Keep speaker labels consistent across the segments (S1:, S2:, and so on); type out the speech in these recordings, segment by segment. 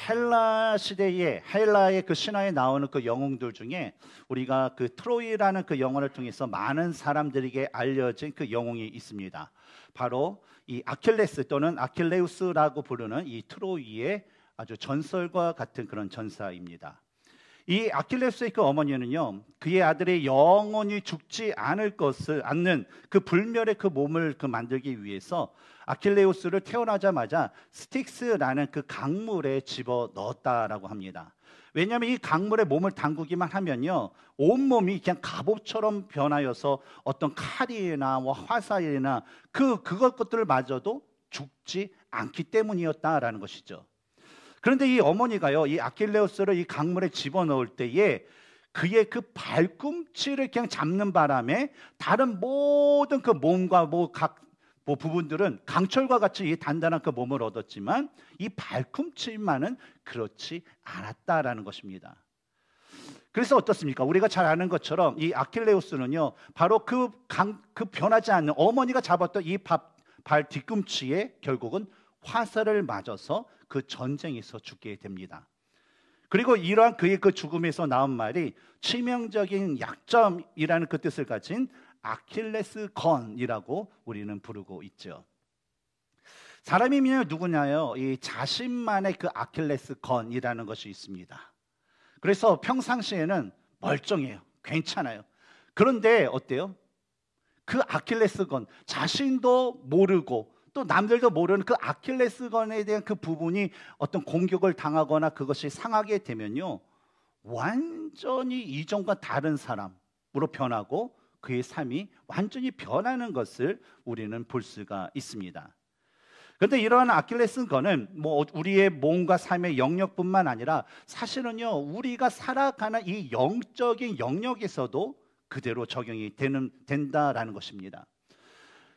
S1: 헬라 시대에 헬라의 그 신화에 나오는 그 영웅들 중에 우리가 그 트로이라는 그 영화를 통해서 많은 사람들에게 알려진 그 영웅이 있습니다. 바로 이 아킬레스 또는 아킬레우스라고 부르는 이 트로이의 아주 전설과 같은 그런 전사입니다. 이 아킬레스의 그 어머니는요, 그의 아들이 영원히 죽지 않는 그 불멸의 그 몸을 그 만들기 위해서 아킬레우스를 태어나자마자 스틱스라는 그 강물에 집어 넣었다라고 합니다. 왜냐하면 이 강물에 몸을 담그기만 하면요, 온몸이 그냥 갑옷처럼 변하여서 어떤 칼이나 뭐 화살이나 그것들을 맞아도 죽지 않기 때문이었다라는 것이죠. 그런데 이 어머니가요, 이 아킬레우스를 이 강물에 집어넣을 때에 그의 그 발꿈치를 그냥 잡는 바람에 다른 모든 그 몸과 각 부분들은 강철과 같이 이 단단한 그 몸을 얻었지만 이 발꿈치만은 그렇지 않았다라는 것입니다. 그래서 어떻습니까? 우리가 잘 아는 것처럼 이 아킬레우스는요, 바로 그 변하지 않는 어머니가 잡았던 이 발 뒤꿈치에 결국은 화살을 맞아서 그 전쟁에서 죽게 됩니다. 그리고 이러한 그의 그 죽음에서 나온 말이 치명적인 약점이라는 그 뜻을 가진 아킬레스건이라고 우리는 부르고 있죠. 사람이면 누구냐요? 이 자신만의 그 아킬레스건이라는 것이 있습니다. 그래서 평상시에는 멀쩡해요. 괜찮아요. 그런데 어때요? 그 아킬레스건, 자신도 모르고 또 남들도 모르는 그 아킬레스건에 대한 그 부분이 어떤 공격을 당하거나 그것이 상하게 되면요, 완전히 이전과 다른 사람으로 변하고 그의 삶이 완전히 변하는 것을 우리는 볼 수가 있습니다. 그런데 이러한 아킬레스건은 뭐 우리의 몸과 삶의 영역뿐만 아니라 사실은요, 우리가 살아가는 이 영적인 영역에서도 그대로 적용이 된다라는 것입니다.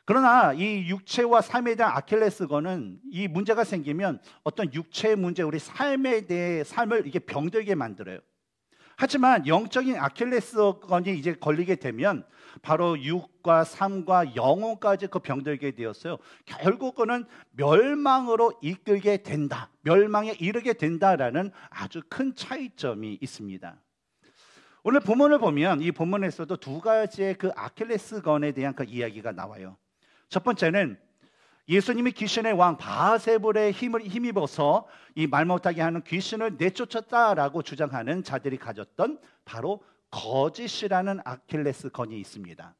S1: 그러나 이 육체와 삶에 대한 아킬레스건은 이 문제가 생기면 어떤 육체의 문제, 우리 삶에 대해 삶을 이게 병들게 만들어요. 하지만 영적인 아킬레스건이 이제 걸리게 되면 바로 육과 삶과 영혼까지 그 병들게 되었어요. 결국은 멸망으로 이끌게 된다, 멸망에 이르게 된다라는 아주 큰 차이점이 있습니다. 오늘 본문을 보면 이 본문에서도 두 가지의 그 아킬레스건에 대한 그 이야기가 나와요. 첫 번째는 예수님이 귀신의 왕 바알세불에 힘입어서 이 말 못하게 하는 귀신을 내쫓았다라고 주장하는 자들이 가졌던 바로 거짓이라는 아킬레스건이 있습니다.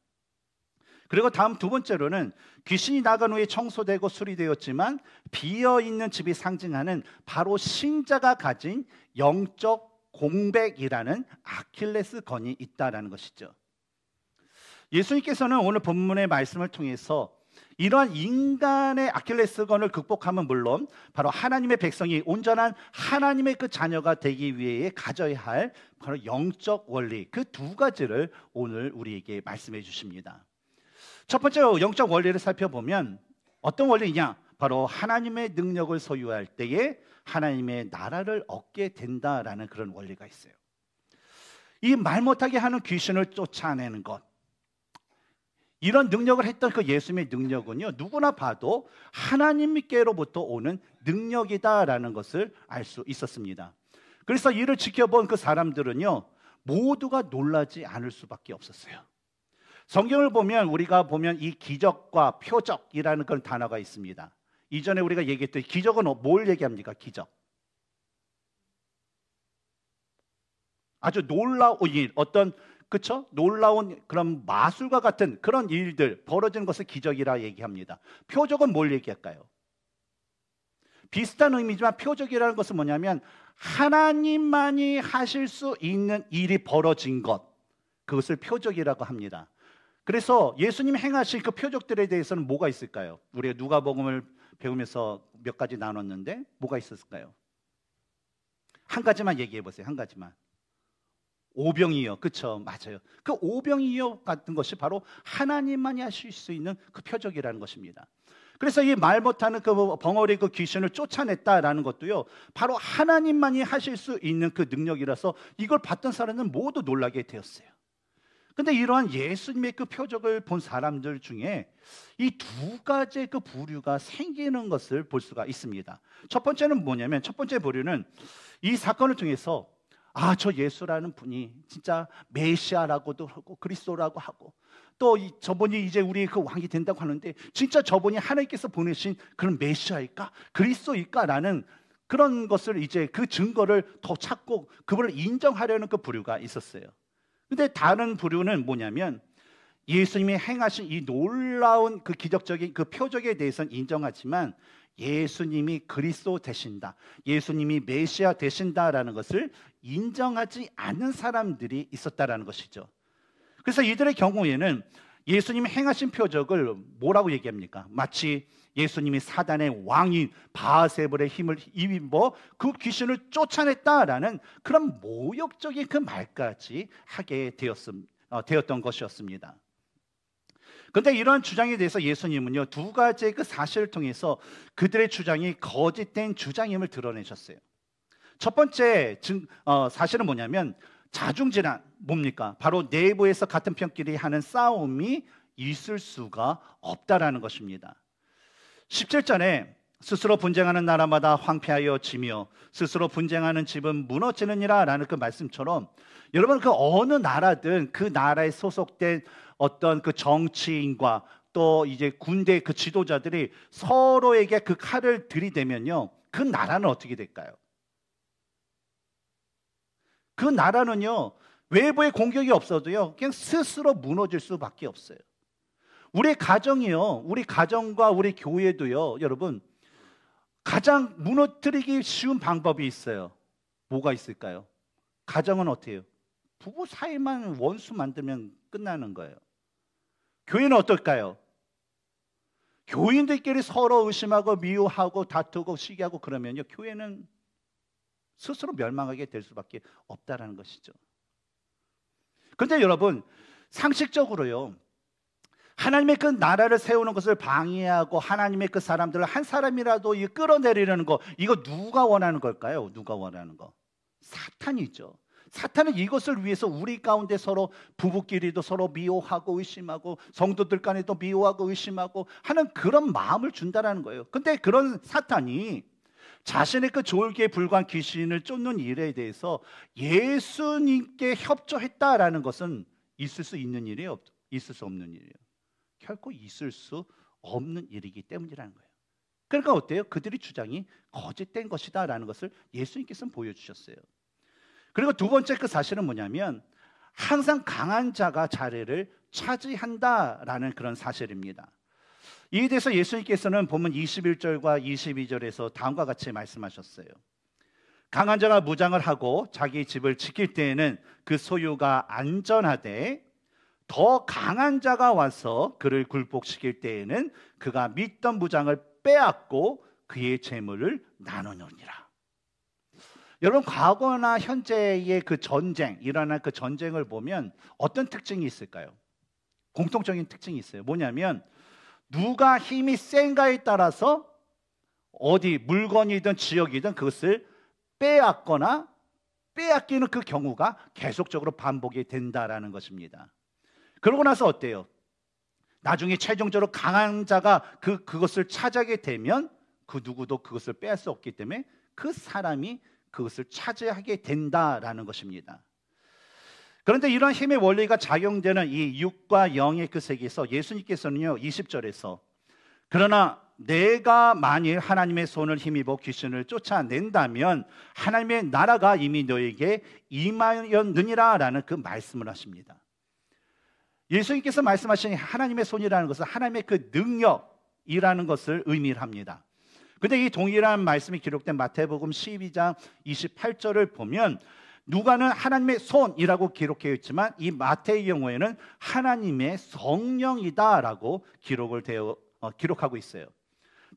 S1: 그리고 다음 두 번째로는 귀신이 나간 후에 청소되고 수리되었지만 비어있는 집이 상징하는 바로 신자가 가진 영적 공백이라는 아킬레스건이 있다라는 것이죠. 예수님께서는 오늘 본문의 말씀을 통해서 이러한 인간의 아킬레스건을 극복하면 물론 바로 하나님의 백성이 온전한 하나님의 그 자녀가 되기 위해 가져야 할 바로 영적 원리, 그 두 가지를 오늘 우리에게 말씀해 주십니다. 첫 번째 영적 원리를 살펴보면 어떤 원리냐? 바로 하나님의 능력을 소유할 때에 하나님의 나라를 얻게 된다라는 그런 원리가 있어요. 이 말 못하게 하는 귀신을 쫓아내는 것, 이런 능력을 했던 그 예수님의 능력은요, 누구나 봐도 하나님께로부터 오는 능력이다라는 것을 알 수 있었습니다. 그래서 이를 지켜본 그 사람들은요, 모두가 놀라지 않을 수밖에 없었어요. 성경을 보면 우리가 보면 이 기적과 표적이라는 그런 단어가 있습니다. 이전에 우리가 얘기했던 기적은 뭘 얘기합니까? 기적. 아주 놀라운 일, 어떤 그렇죠? 놀라운 그런 마술과 같은 그런 일들 벌어지는 것을 기적이라 얘기합니다. 표적은 뭘 얘기할까요? 비슷한 의미지만 표적이라는 것은 뭐냐면 하나님만이 하실 수 있는 일이 벌어진 것, 그것을 표적이라고 합니다. 그래서 예수님 행하신 그 표적들에 대해서는 뭐가 있을까요? 우리가 누가복음을 배우면서 몇 가지 나눴는데 뭐가 있었을까요? 한 가지만 얘기해 보세요. 한 가지만. 오병이어, 그렇죠? 맞아요. 그 오병이어 같은 것이 바로 하나님만이 하실 수 있는 그 표적이라는 것입니다. 그래서 이 말 못하는 그 벙어리 그 귀신을 쫓아냈다라는 것도요, 바로 하나님만이 하실 수 있는 그 능력이라서 이걸 봤던 사람은 모두 놀라게 되었어요. 근데 이러한 예수님의 그 표적을 본 사람들 중에 이 두 가지의 그 부류가 생기는 것을 볼 수가 있습니다. 첫 번째는 뭐냐면, 첫 번째 부류는 이 사건을 통해서 저 예수라는 분이 진짜 메시아라고도 하고 그리스도라고 하고 또 저분이 이제 우리 그 왕이 된다고 하는데 진짜 저분이 하나님께서 보내신 그런 메시아일까? 그리스도일까? 라는 그런 것을 이제 그 증거를 더 찾고 그분을 인정하려는 그 부류가 있었어요. 근데 다른 부류는 뭐냐면, 예수님이 행하신 이 놀라운 그 기적적인 그 표적에 대해서는 인정하지만 예수님이 그리스도 되신다, 예수님이 메시아 되신다라는 것을 인정하지 않는 사람들이 있었다라는 것이죠. 그래서 이들의 경우에는 예수님이 행하신 표적을 뭐라고 얘기합니까? 마치 예수님이 사단의 왕인 바알세불의 힘을 입어 그 귀신을 쫓아냈다라는 그런 모욕적인 그 말까지 하게 되었던 것이었습니다. 그런데 이러한 주장에 대해서 예수님은요, 두 가지의 그 사실을 통해서 그들의 주장이 거짓된 주장임을 드러내셨어요. 첫 번째 사실은 뭐냐면, 자중질환, 뭡니까? 바로 내부에서 같은 편끼리 하는 싸움이 있을 수가 없다라는 것입니다. 17절에 스스로 분쟁하는 나라마다 황폐하여 지며 스스로 분쟁하는 집은 무너지느니라 라는 그 말씀처럼, 여러분 그 어느 나라든 그 나라에 소속된 어떤 그 정치인과 또 이제 군대 그 지도자들이 서로에게 그 칼을 들이대면요, 그 나라는 어떻게 될까요? 그 나라는요, 외부의 공격이 없어도요, 그냥 스스로 무너질 수밖에 없어요. 우리 가정이요, 우리 가정과 우리 교회도요, 여러분 가장 무너뜨리기 쉬운 방법이 있어요. 뭐가 있을까요? 가정은 어때요? 부부 사이만 원수 만들면 끝나는 거예요. 교회는 어떨까요? 교인들끼리 서로 의심하고 미워하고 다투고 시기하고 그러면요, 교회는 스스로 멸망하게 될 수밖에 없다라는 것이죠. 그런데 여러분, 상식적으로요, 하나님의 그 나라를 세우는 것을 방해하고 하나님의 그 사람들을 한 사람이라도 끌어내리려는 거, 이거 누가 원하는 걸까요? 누가 원하는 거? 사탄이죠. 사탄은 이것을 위해서 우리 가운데 서로 부부끼리도 서로 미워하고 의심하고 성도들 간에도 미워하고 의심하고 하는 그런 마음을 준다라는 거예요. 근데 그런 사탄이 자신의 그 졸기에 불과한 귀신을 쫓는 일에 대해서 예수님께 협조했다라는 것은 있을 수 있는 일이에요? 있을 수 없는 일이에요? 결코 있을 수 없는 일이기 때문이라는 거예요. 그러니까 어때요? 그들의 주장이 거짓된 것이다라는 것을 예수님께서는 보여주셨어요. 그리고 두 번째 그 사실은 뭐냐면, 항상 강한 자가 자리를 차지한다라는 그런 사실입니다. 이에 대해서 예수님께서는 본문 21절과 22절에서 다음과 같이 말씀하셨어요. 강한 자가 무장을 하고 자기 집을 지킬 때에는 그 소유가 안전하되, 더 강한 자가 와서 그를 굴복시킬 때에는 그가 믿던 무장을 빼앗고 그의 재물을 나누느니라. 여러분, 과거나 현재의 그 전쟁, 일어난 그 전쟁을 보면 어떤 특징이 있을까요? 공통적인 특징이 있어요. 뭐냐면, 누가 힘이 센가에 따라서 어디 물건이든 지역이든 그것을 빼앗거나 빼앗기는 그 경우가 계속적으로 반복이 된다라는 것입니다. 그러고 나서 어때요? 나중에 최종적으로 강한 자가 그것을 차지하게 되면 그 누구도 그것을 빼앗을 수 없기 때문에 그 사람이 그것을 차지하게 된다라는 것입니다. 그런데 이런 힘의 원리가 작용되는 이 육과 영의 그 세계에서 예수님께서는요, 20절에서 그러나 내가 만일 하나님의 손을 힘입어 귀신을 쫓아낸다면 하나님의 나라가 이미 너에게 임하였느니라 라는 그 말씀을 하십니다. 예수님께서 말씀하신 하나님의 손이라는 것은 하나님의 그 능력이라는 것을 의미를 합니다. 그런데 이 동일한 말씀이 기록된 마태복음 12장 28절을 보면 누가는 하나님의 손이라고 기록되어 있지만 이 마태의 경우에는 하나님의 성령이다라고 기록하고 있어요.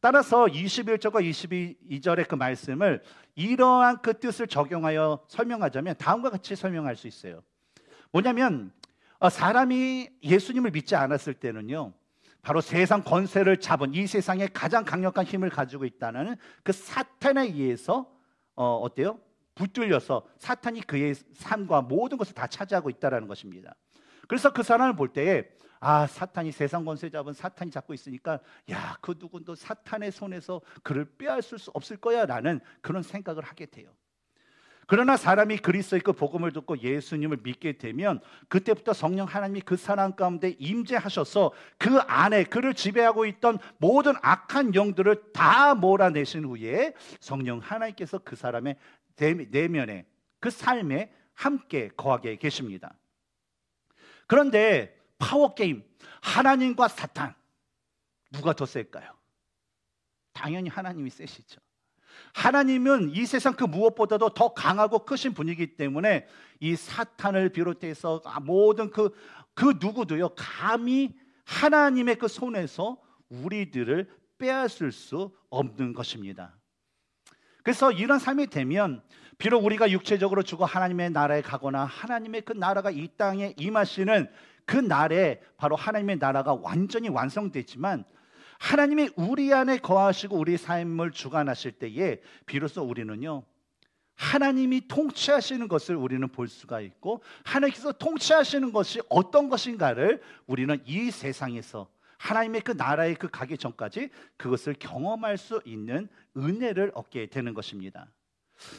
S1: 따라서 21절과 22절의 그 말씀을 이러한 그 뜻을 적용하여 설명하자면 다음과 같이 설명할 수 있어요. 뭐냐면, 사람이 예수님을 믿지 않았을 때는요, 바로 세상 권세를 잡은 이 세상에 가장 강력한 힘을 가지고 있다는 그 사탄에 의해서 어때요? 붙들려서 사탄이 그의 삶과 모든 것을 다 차지하고 있다는 것입니다. 그래서 그 사람을 볼 때에 사탄이 세상 권세 잡은 사탄이 잡고 있으니까 그 누구도 사탄의 손에서 그를 빼앗을 수 없을 거야 라는 그런 생각을 하게 돼요. 그러나 사람이 그리스도의 그 복음을 듣고 예수님을 믿게 되면 그때부터 성령 하나님이 그 사람 가운데 임재하셔서 그 안에 그를 지배하고 있던 모든 악한 영들을 다 몰아내신 후에 성령 하나님께서 그 사람의 내면에 그 삶에 함께 거하게 계십니다. 그런데 파워게임, 하나님과 사탄 누가 더 셀까요? 당연히 하나님이 세시죠. 하나님은 이 세상 그 무엇보다도 더 강하고 크신 분이기 때문에 이 사탄을 비롯해서 모든 그 누구도요 감히 하나님의 그 손에서 우리들을 빼앗을 수 없는 것입니다. 그래서 이런 삶이 되면 비록 우리가 육체적으로 죽어 하나님의 나라에 가거나 하나님의 그 나라가 이 땅에 임하시는 그 날에 바로 하나님의 나라가 완전히 완성되지만 하나님이 우리 안에 거하시고 우리 삶을 주관하실 때에 비로소 우리는요 하나님이 통치하시는 것을 우리는 볼 수가 있고 하나님께서 통치하시는 것이 어떤 것인가를 우리는 이 세상에서 하나님의 그 나라에 그 가기 전까지 그것을 경험할 수 있는 은혜를 얻게 되는 것입니다.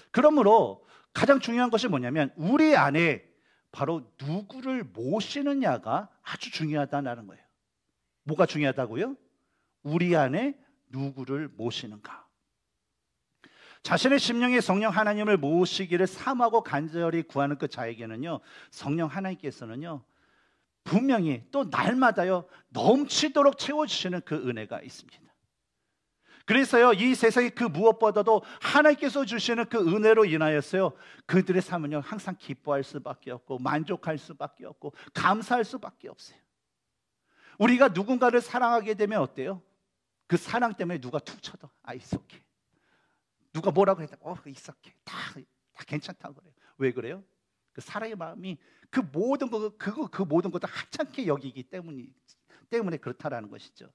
S1: 그러므로 가장 중요한 것이 뭐냐면 우리 안에 바로 누구를 모시느냐가 아주 중요하다는 거예요. 뭐가 중요하다고요? 우리 안에 누구를 모시는가. 자신의 심령에 성령 하나님을 모시기를 사모하고 간절히 구하는 그 자에게는요 성령 하나님께서는요 분명히 또 날마다요 넘치도록 채워주시는 그 은혜가 있습니다. 그래서요 이 세상의 그 무엇보다도 하나님께서 주시는 그 은혜로 인하여서요 그들의 삶은요 항상 기뻐할 수밖에 없고 만족할 수밖에 없고 감사할 수밖에 없어요. 우리가 누군가를 사랑하게 되면 어때요? 그 사랑 때문에 누가 툭 쳐도 it's okay. 누가 뭐라고 해도 it's okay. 다 괜찮다고 그래요. 왜 그래요? 그 사랑의 마음이 그 모든 것도 하찮게 여기기 때문에 그렇다라는 것이죠.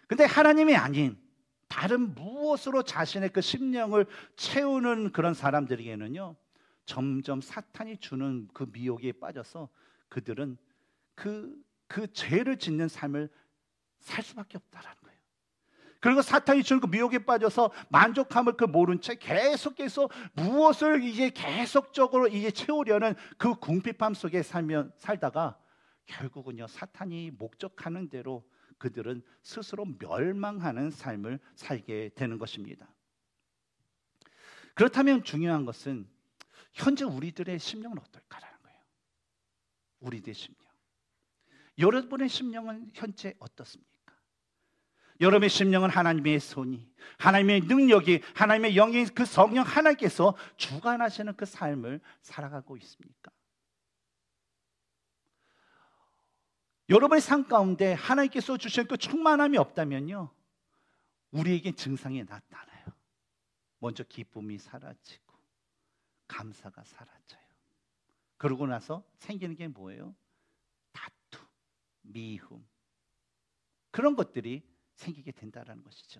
S1: 근데 하나님이 아닌 다른 무엇으로 자신의 그 심령을 채우는 그런 사람들에게는요 점점 사탄이 주는 그 미혹에 빠져서 그들은 그 죄를 짓는 삶을 살 수밖에 없다라는 거예요. 그리고 사탄이 주는 그 미혹에 빠져서 만족함을 모른 채 계속해서 무엇을 이제 계속적으로 이제 채우려는 그 궁핍함 속에 살다가 결국은요 사탄이 목적하는 대로 그들은 스스로 멸망하는 삶을 살게 되는 것입니다. 그렇다면 중요한 것은 현재 우리들의 심령은 어떨까라는 거예요. 우리들의 심령. 여러분의 심령은 현재 어떻습니까? 여러분의 심령은 하나님의 손이, 하나님의 능력이, 하나님의 영이 그 성령 하나님께서 주관하시는 그 삶을 살아가고 있습니까? 여러분의 삶 가운데 하나님께서 주신 그 충만함이 없다면요 우리에게 증상이 나타나요. 먼저 기쁨이 사라지고 감사가 사라져요. 그러고 나서 생기는 게 뭐예요? 다툼, 미움, 그런 것들이 생기게 된다는 것이죠.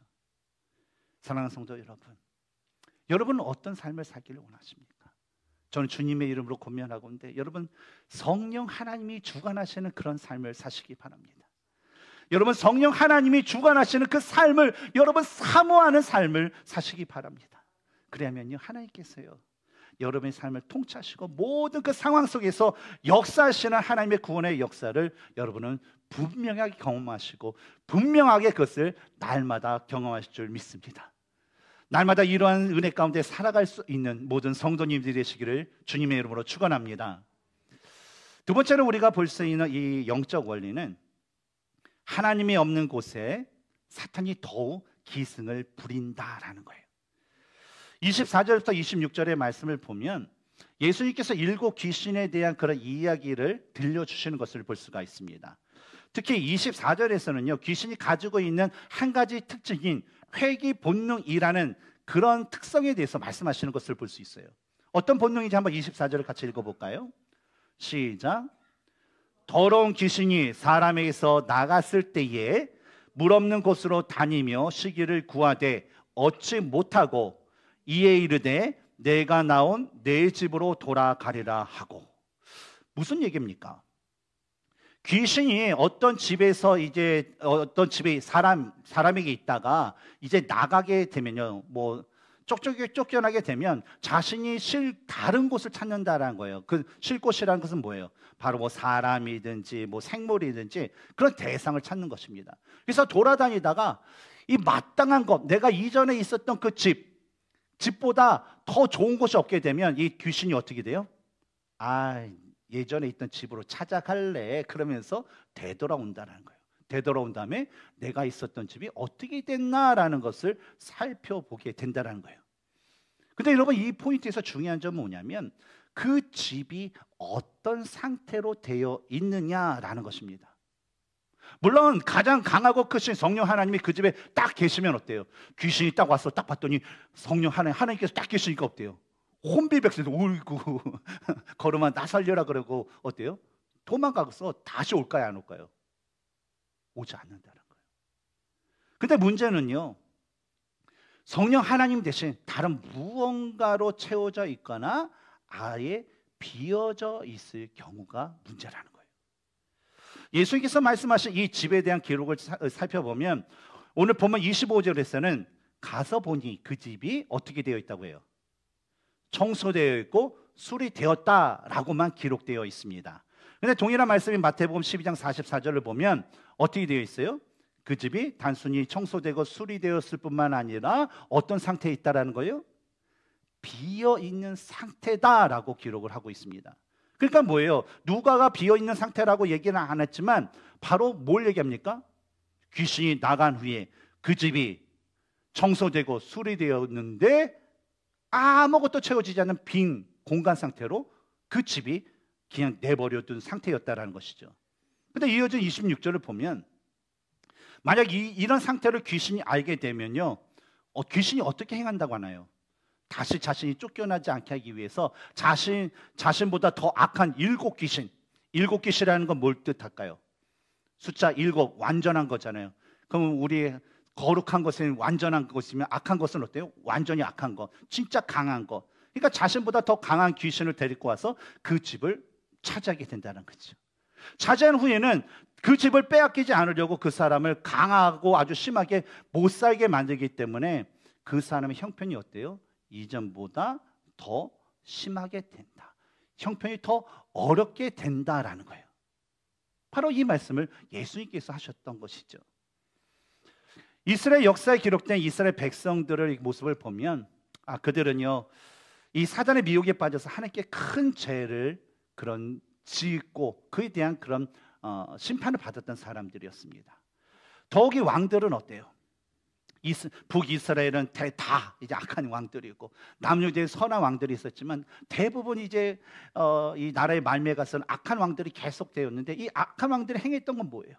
S1: 사랑하는 성도 여러분, 여러분은 어떤 삶을 살기를 원하십니까? 저는 주님의 이름으로 권면하고 있는데 여러분 성령 하나님이 주관하시는 그런 삶을 사시기 바랍니다. 여러분 성령 하나님이 주관하시는 그 삶을 여러분 사모하는 삶을 사시기 바랍니다. 그래야면요 하나님께서요 여러분의 삶을 통치하시고 모든 그 상황 속에서 역사하시는 하나님의 구원의 역사를 여러분은 분명하게 경험하시고 분명하게 그것을 날마다 경험하실 줄 믿습니다. 날마다 이러한 은혜 가운데 살아갈 수 있는 모든 성도님들이 되시기를 주님의 이름으로 축원합니다. 두 번째로 우리가 볼 수 있는 이 영적 원리는 하나님이 없는 곳에 사탄이 더욱 기승을 부린다라는 거예요. 24절부터 26절의 말씀을 보면 예수님께서 7 귀신에 대한 그런 이야기를 들려주시는 것을 볼 수가 있습니다. 특히 24절에서는요 귀신이 가지고 있는 한 가지 특징인 회귀 본능이라는 그런 특성에 대해서 말씀하시는 것을 볼 수 있어요. 어떤 본능인지 한번 24절을 같이 읽어볼까요? 시작. 더러운 귀신이 사람에게서 나갔을 때에 물 없는 곳으로 다니며 쉬기를 구하되 얻지 못하고 이에 이르되 내가 나온 내 집으로 돌아가리라 하고. 무슨 얘기입니까? 귀신이 어떤 집에서 이제 어떤 집에 사람에게 있다가 이제 나가게 되면요, 뭐 쫓겨나게 되면 자신이 쉴 다른 곳을 찾는다라는 거예요. 그 쉴 곳이라는 것은 뭐예요? 바로 뭐 사람이든지 뭐 생물이든지 그런 대상을 찾는 것입니다. 그래서 돌아다니다가 이 마땅한 것, 내가 이전에 있었던 그 집보다 더 좋은 곳이 없게 되면 이 귀신이 어떻게 돼요? 아, 예전에 있던 집으로 찾아갈래. 그러면서 되돌아온다는 거예요. 되돌아온 다음에 내가 있었던 집이 어떻게 됐나라는 것을 살펴보게 된다는 거예요. 근데 여러분, 이 포인트에서 중요한 점은 뭐냐면 그 집이 어떤 상태로 되어 있느냐라는 것입니다. 물론 가장 강하고 크신 성령 하나님이 그 집에 딱 계시면 어때요? 귀신이 딱 와서 딱 봤더니 성령 하나님께서 딱 계시니까 어때요? 혼비백산도 울고 걸음아 나 살려라 그러고 어때요? 도망가서 다시 올까요, 안 올까요? 오지 않는다는 거예요. 근데 문제는요, 성령 하나님 대신 다른 무언가로 채워져 있거나 아예 비어져 있을 경우가 문제라는 거예요. 예수님께서 말씀하신 이 집에 대한 기록을 살펴보면 오늘 보면 25절에서는 가서 보니 그 집이 어떻게 되어 있다고 해요? 청소되어 있고 수리되었다라고만 기록되어 있습니다. 그런데 동일한 말씀이 마태복음 12장 44절을 보면 어떻게 되어 있어요? 그 집이 단순히 청소되고 수리되었을 뿐만 아니라 어떤 상태에 있다라는 거예요? 비어있는 상태다라고 기록을 하고 있습니다. 그러니까 뭐예요? 누가가 비어있는 상태라고 얘기는 안 했지만 바로 뭘 얘기합니까? 귀신이 나간 후에 그 집이 청소되고 수리되었는데 아무것도 채워지지 않는 빈 공간 상태로 그 집이 그냥 내버려둔 상태였다라는 것이죠. 근데 이어진 26절을 보면 만약 이런 상태를 귀신이 알게 되면요, 귀신이 어떻게 행한다고 하나요? 다시 자신이 쫓겨나지 않게 하기 위해서 자신보다 더 악한 일곱 귀신이라는 건 뭘 뜻할까요? 숫자 7, 완전한 거잖아요. 그럼 우리 거룩한 것은 완전한 것이면 악한 것은 어때요? 완전히 악한 것, 진짜 강한 것. 그러니까 자신보다 더 강한 귀신을 데리고 와서 그 집을 차지하게 된다는 거죠. 차지한 후에는 그 집을 빼앗기지 않으려고 그 사람을 강하고 아주 심하게 못 살게 만들기 때문에 그 사람의 형편이 어때요? 이전보다 더 심하게 된다. 형편이 더 어렵게 된다라는 거예요. 바로 이 말씀을 예수님께서 하셨던 것이죠. 이스라엘 역사에 기록된 이스라엘 백성들의 모습을 보면 그들은요, 이 사단의 미혹에 빠져서 하나님께 큰 죄를 짓고 그에 대한 그런 심판을 받았던 사람들이었습니다. 더욱이 왕들은 어때요? 북이스라엘은 다 이제 악한 왕들이고 남유대에 선한 왕들이 있었지만 대부분 이제 이 나라의 말미에가서는 악한 왕들이 계속되었는데 이 악한 왕들이 행했던 건 뭐예요?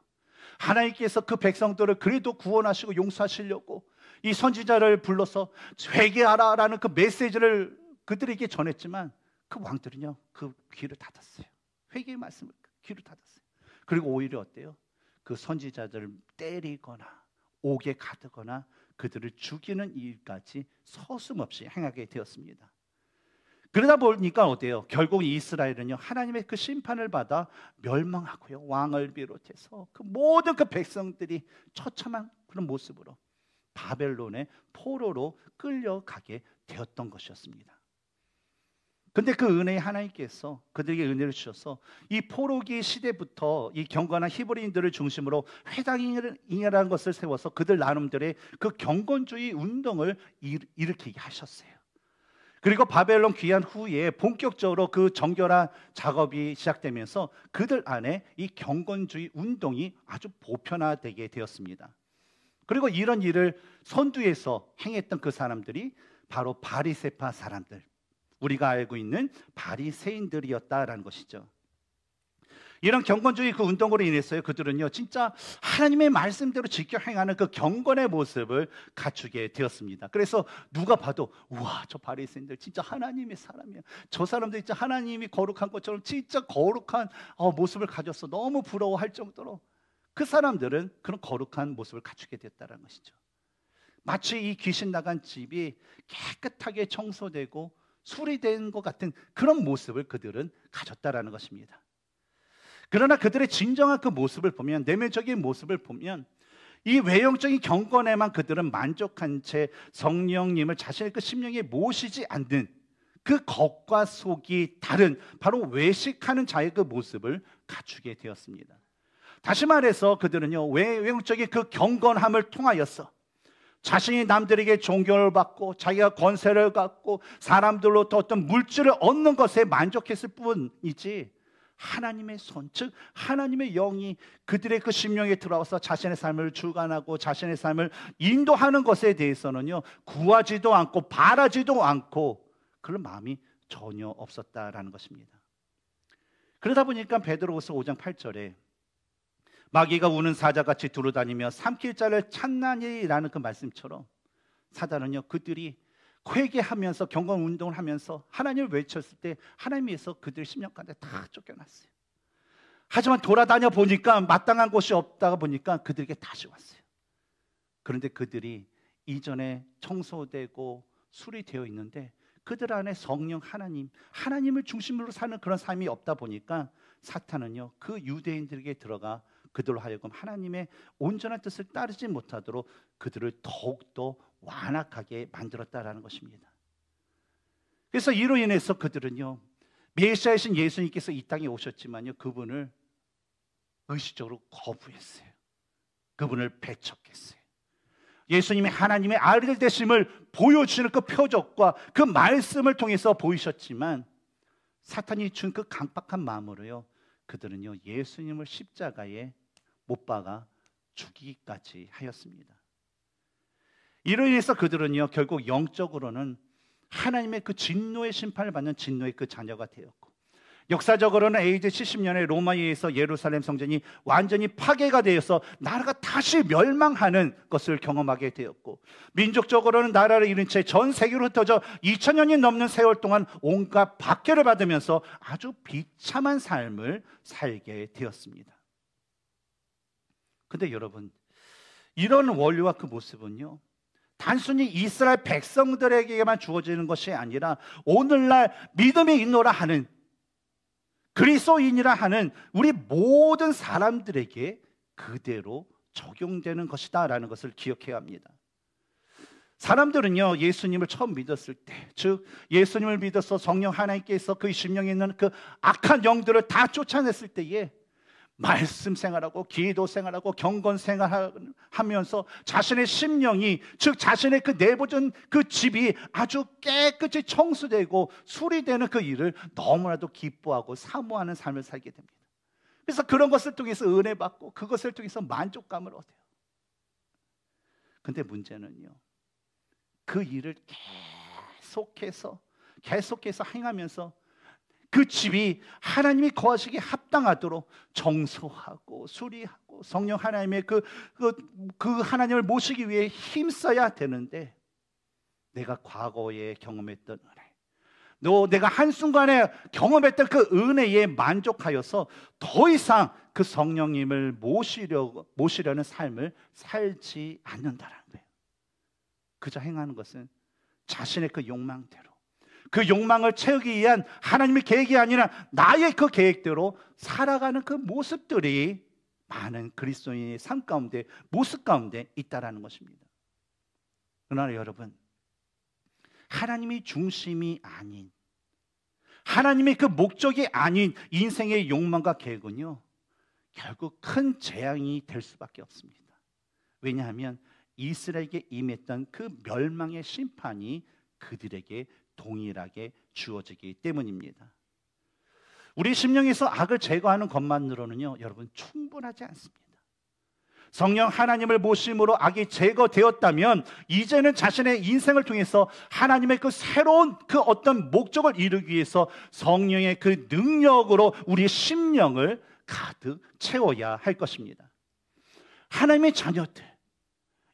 S1: 하나님께서 그 백성들을 그래도 구원하시고 용서하시려고 이 선지자를 불러서 회개하라라는 그 메시지를 그들에게 전했지만 그 왕들은요, 그 귀를 닫았어요. 회개의 말씀을 귀를 닫았어요. 그리고 오히려 어때요? 그 선지자들을 때리거나 옥에 가두거나 그들을 죽이는 일까지 서슴없이 행하게 되었습니다. 그러다 보니까 어때요? 결국 이스라엘은요, 하나님의 그 심판을 받아 멸망하고요, 왕을 비롯해서 그 모든 그 백성들이 처참한 그런 모습으로 바벨론의 포로로 끌려가게 되었던 것이었습니다. 근데 그 은혜의 하나님께서 그들에게 은혜를 주셔서 이 포로기 시대부터 이 경건한 히브리인들을 중심으로 회당이라는 것을 세워서 그들 나름대로의 그 경건주의 운동을 일으키게 하셨어요. 그리고 바벨론 귀환 후에 본격적으로 그 정결한 작업이 시작되면서 그들 안에 이 경건주의 운동이 아주 보편화되게 되었습니다. 그리고 이런 일을 선두에서 행했던 그 사람들이 바로 바리새파 사람들, 우리가 알고 있는 바리새인들이었다라는 것이죠. 이런 경건주의 그 운동으로 인해서요, 그들은요 진짜 하나님의 말씀대로 지켜 행하는 그 경건의 모습을 갖추게 되었습니다. 그래서 누가 봐도 우와, 저 바리새인들 진짜 하나님의 사람이야. 저 사람들 진짜 하나님이 거룩한 것처럼 진짜 거룩한 모습을 가졌어. 너무 부러워할 정도로 그 사람들은 그런 거룩한 모습을 갖추게 됐다는 것이죠. 마치 이 귀신 나간 집이 깨끗하게 청소되고 수리된 것 같은 그런 모습을 그들은 가졌다라는 것입니다. 그러나 그들의 진정한 그 모습을 보면, 내면적인 모습을 보면 이 외형적인 경건에만 그들은 만족한 채 성령님을 자신의 그 심령에 모시지 않는 그 겉과 속이 다른 바로 외식하는 자의 그 모습을 갖추게 되었습니다. 다시 말해서 그들은요, 외형적인 그 경건함을 통하여서 자신이 남들에게 존경을 받고 자기가 권세를 갖고 사람들로부터 어떤 물질을 얻는 것에 만족했을 뿐이지, 하나님의 손, 즉 하나님의 영이 그들의 그 심령에 들어와서 자신의 삶을 주관하고 자신의 삶을 인도하는 것에 대해서는요, 구하지도 않고 바라지도 않고 그런 마음이 전혀 없었다라는 것입니다. 그러다 보니까 베드로후서 5장 8절에 마귀가 우는 사자같이 두루다니며 삼킬 자를 찾나니라는 그 말씀처럼 사단은요, 그들이 회개하면서 경건 운동을 하면서 하나님을 외쳤을 때 하나님께서 그들 심령 가운데 다 쫓겨났어요. 하지만 돌아다녀 보니까 마땅한 곳이 없다가 보니까 그들에게 다시 왔어요. 그런데 그들이 이전에 청소되고 수리되어 있는데 그들 안에 성령 하나님을 중심으로 사는 그런 삶이 없다 보니까 사탄은요, 그 유대인들에게 들어가 그들로 하여금 하나님의 온전한 뜻을 따르지 못하도록 그들을 더욱더 완악하게 만들었다라는 것입니다. 그래서 이로 인해서 그들은요, 메시아이신 예수님께서 이 땅에 오셨지만요, 그분을 의식적으로 거부했어요. 그분을 배척했어요. 예수님이 하나님의 아들 되심을 보여주시는 그 표적과 그 말씀을 통해서 보이셨지만 사탄이 준 그 강박한 마음으로요, 그들은요, 예수님을 십자가에 못 박아 죽이기까지 하였습니다. 이로 인해서 그들은요, 결국 영적으로는 하나님의 그 진노의 심판을 받는 진노의 그 자녀가 되었고, 역사적으로는 AD 70년에 로마에 의해서 예루살렘 성전이 완전히 파괴가 되어서 나라가 다시 멸망하는 것을 경험하게 되었고, 민족적으로는 나라를 잃은 채 전 세계로 흩어져 2000년이 넘는 세월 동안 온갖 박해를 받으면서 아주 비참한 삶을 살게 되었습니다. 근데 여러분, 이런 원리와 그 모습은요, 단순히 이스라엘 백성들에게만 주어지는 것이 아니라 오늘날 믿음이 있노라 하는 그리스도인이라 하는 우리 모든 사람들에게 그대로 적용되는 것이다 라는 것을 기억해야 합니다. 사람들은요, 예수님을 처음 믿었을 때, 즉 예수님을 믿어서 성령 하나님께서 그 심령에 있는 그 악한 영들을 다 쫓아냈을 때에 말씀 생활하고 기도 생활하고 경건 생활하면서 자신의 심령이, 즉 자신의 그 내보전 그 집이 아주 깨끗이 청소되고 수리되는 그 일을 너무나도 기뻐하고 사모하는 삶을 살게 됩니다. 그래서 그런 것을 통해서 은혜 받고 그것을 통해서 만족감을 얻어요. 근데 문제는요, 그 일을 계속해서 행하면서 그 집이 하나님이 거하시기에 합당하도록 정소하고 수리하고 성령 하나님의 그 하나님을 모시기 위해 힘써야 되는데, 내가 과거에 경험했던 은혜, 내가 한순간에 경험했던 그 은혜에 만족하여서 더 이상 그 성령님을 모시려는 삶을 살지 않는다는 거예요. 그저 행하는 것은 자신의 그 욕망대로, 그 욕망을 채우기 위한 하나님의 계획이 아니라 나의 그 계획대로 살아가는 그 모습들이 많은 그리스도인의 삶 가운데, 모습 가운데 있다라는 것입니다. 그러나 여러분, 하나님이 중심이 아닌, 하나님의 그 목적이 아닌 인생의 욕망과 계획은요, 결국 큰 재앙이 될 수밖에 없습니다. 왜냐하면 이스라엘에게 임했던 그 멸망의 심판이 그들에게 동일하게 주어지기 때문입니다. 우리 심령에서 악을 제거하는 것만으로는요, 여러분, 충분하지 않습니다. 성령 하나님을 모심으로 악이 제거되었다면 이제는 자신의 인생을 통해서 하나님의 그 새로운 그 어떤 목적을 이루기 위해서 성령의 그 능력으로 우리의 심령을 가득 채워야 할 것입니다. 하나님의 자녀들,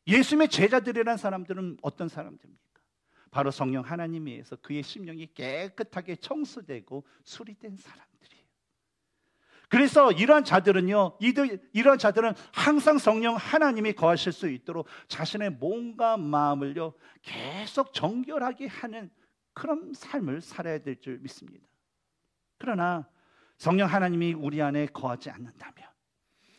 S1: 예수님의 제자들이라는 사람들은 어떤 사람들입니까? 바로 성령 하나님에 의해서 그의 심령이 깨끗하게 청소되고 수리된 사람들이에요. 그래서 이러한 자들은 항상 성령 하나님이 거하실 수 있도록 자신의 몸과 마음을요, 계속 정결하게 하는 그런 삶을 살아야 될 줄 믿습니다. 그러나 성령 하나님이 우리 안에 거하지 않는다면,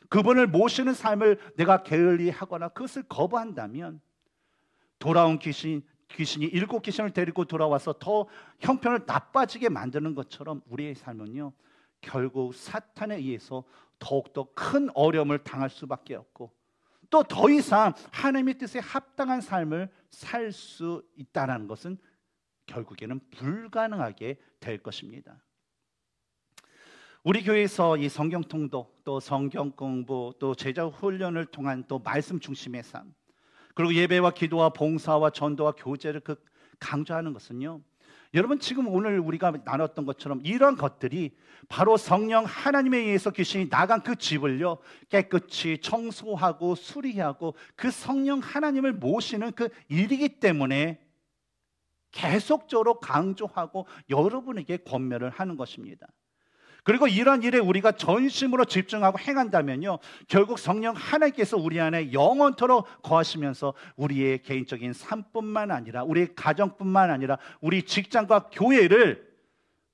S1: 그분을 모시는 삶을 내가 게을리하거나 그것을 거부한다면, 돌아온 귀신이 7귀신을 데리고 돌아와서 더 형편을 나빠지게 만드는 것처럼 우리의 삶은요, 결국 사탄에 의해서 더욱더 큰 어려움을 당할 수밖에 없고, 또 더 이상 하나님의 뜻에 합당한 삶을 살 수 있다는 것은 결국에는 불가능하게 될 것입니다. 우리 교회에서 이 성경 통독, 또 성경 공부, 또 제자 훈련을 통한 또 말씀 중심의 삶, 그리고 예배와 기도와 봉사와 전도와 교제를 강조하는 것은요, 여러분 지금 오늘 우리가 나눴던 것처럼 이런 것들이 바로 성령 하나님에 의해서 귀신이 나간 그 집을요, 깨끗이 청소하고 수리하고 그 성령 하나님을 모시는 그 일이기 때문에 계속적으로 강조하고 여러분에게 권면을 하는 것입니다. 그리고 이런 일에 우리가 전심으로 집중하고 행한다면요, 결국 성령 하나님께서 우리 안에 영원토록 거하시면서 우리의 개인적인 삶뿐만 아니라 우리의 가정뿐만 아니라 우리 직장과 교회를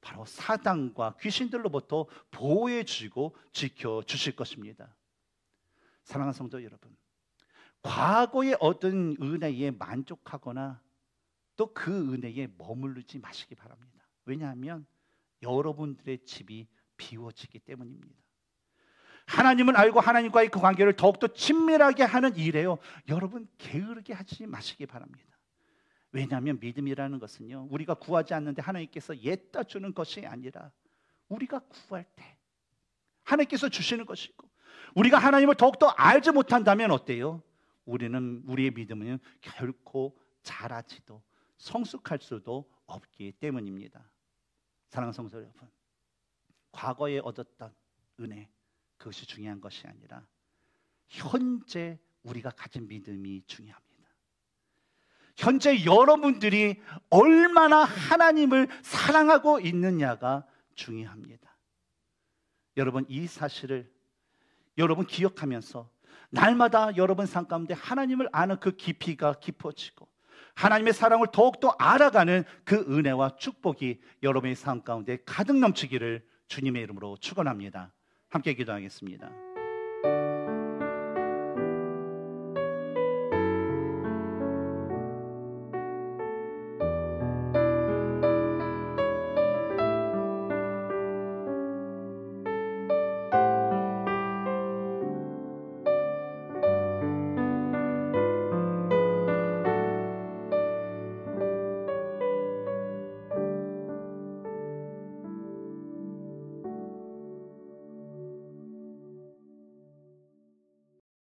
S1: 바로 사단과 귀신들로부터 보호해 주시고 지켜주실 것입니다. 사랑하는 성도 여러분, 과거에 얻은 은혜에 만족하거나 또 그 은혜에 머무르지 마시기 바랍니다. 왜냐하면 여러분들의 집이 비워지기 때문입니다. 하나님은 알고 하나님과의 그 관계를 더욱더 친밀하게 하는 일이에요. 여러분 게으르게 하지 마시기 바랍니다. 왜냐하면 믿음이라는 것은요, 우리가 구하지 않는데 하나님께서 예따 주는 것이 아니라 우리가 구할 때 하나님께서 주시는 것이고, 우리가 하나님을 더욱더 알지 못한다면 어때요? 우리의 믿음은 결코 자라지도 성숙할 수도 없기 때문입니다. 사랑하는 성도 여러분, 과거에 얻었던 은혜, 그것이 중요한 것이 아니라 현재 우리가 가진 믿음이 중요합니다. 현재 여러분들이 얼마나 하나님을 사랑하고 있느냐가 중요합니다. 여러분 이 사실을 여러분 기억하면서 날마다 여러분 삶 가운데 하나님을 아는 그 깊이가 깊어지고 하나님의 사랑을 더욱더 알아가는 그 은혜와 축복이 여러분의 삶 가운데 가득 넘치기를 주님의 이름으로 축원합니다. 함께 기도하겠습니다.